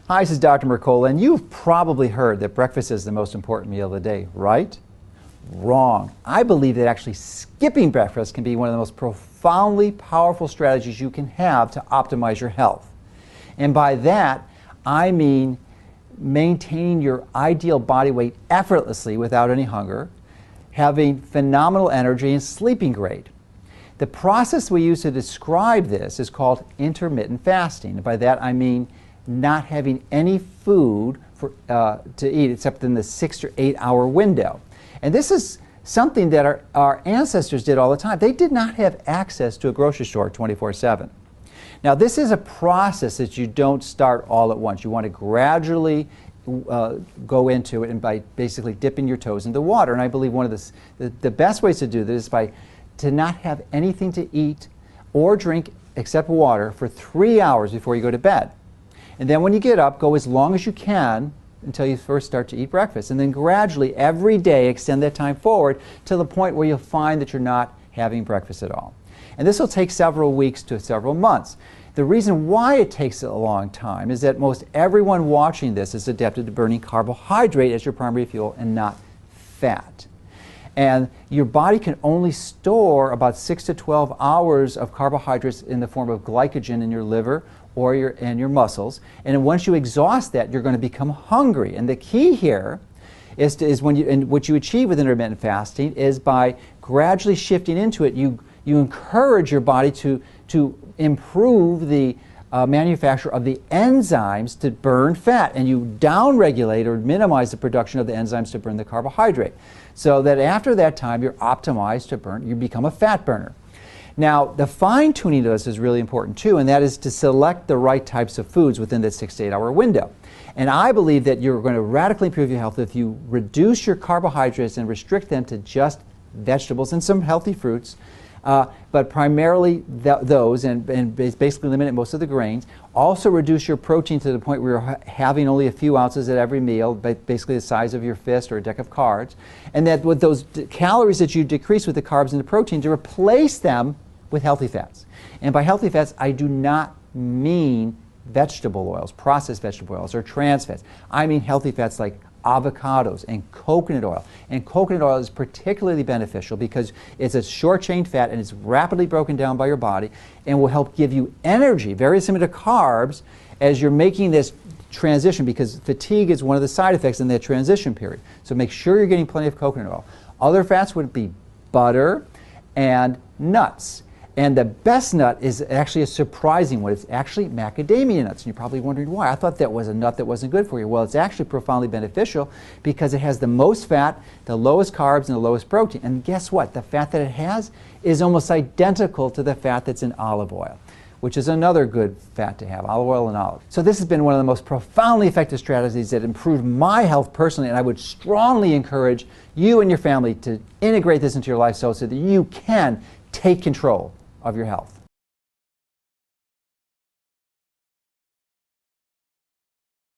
Hi, this is Dr. Mercola, and you've probably heard that breakfast is the most important meal of the day, right? Wrong. I believe that actually skipping breakfast can be one of the most profoundly powerful strategies you can have to optimize your health. And by that, I mean maintaining your ideal body weight effortlessly without any hunger, having phenomenal energy, and sleeping great. The process we use to describe this is called intermittent fasting. And by that I mean not having any food to eat except in the 6 or 8 hour window. And this is something that our ancestors did all the time. They did not have access to a grocery store 24/7. Now this is a process that you don't start all at once. You want to gradually go into it and by basically dipping your toes in the water. And I believe one of the best ways to do this is to not have anything to eat or drink except water for 3 hours before you go to bed. And then when you get up, go as long as you can until you first start to eat breakfast. And then gradually, every day, extend that time forward to the point where you'll find that you're not having breakfast at all. And this will take several weeks to several months. The reason why it takes a long time is that most everyone watching this is adapted to burning carbohydrate as your primary fuel and not fat. And your body can only store about 6 to 12 hours of carbohydrates in the form of glycogen in your liver or in your muscles. And then once you exhaust that, you're going to become hungry. And the key here is what you achieve with intermittent fasting is by gradually shifting into it, you encourage your body to improve the manufacture of the enzymes to burn fat, and you downregulate or minimize the production of the enzymes to burn the carbohydrate, so that after that time you're optimized to burn, you become a fat burner. Now the fine-tuning of this is really important too, and that is to select the right types of foods within that 6 to 8 hour window. And I believe that you're going to radically improve your health if you reduce your carbohydrates and restrict them to just vegetables and some healthy fruits, but primarily those, and basically eliminate most of the grains. Also reduce your protein to the point where you're having only a few ounces at every meal, basically the size of your fist or a deck of cards. And that with those calories that you decrease with the carbs and the protein, to replace them with healthy fats. And by healthy fats, I do not mean vegetable oils, processed vegetable oils, or trans fats. I mean healthy fats like avocados and coconut oil. And coconut oil is particularly beneficial because it's a short-chain fat and it's rapidly broken down by your body and will help give you energy, very similar to carbs, as you're making this transition, because fatigue is one of the side effects in that transition period. So make sure you're getting plenty of coconut oil. Other fats would be butter and nuts. And the best nut is actually a surprising one. It's actually macadamia nuts. And you're probably wondering why. I thought that was a nut that wasn't good for you. Well, it's actually profoundly beneficial because it has the most fat, the lowest carbs, and the lowest protein. And guess what? The fat that it has is almost identical to the fat that's in olive oil, which is another good fat to have, olive oil and olive. So this has been one of the most profoundly effective strategies that improved my health personally, and I would strongly encourage you and your family to integrate this into your life so that you can take control of your health.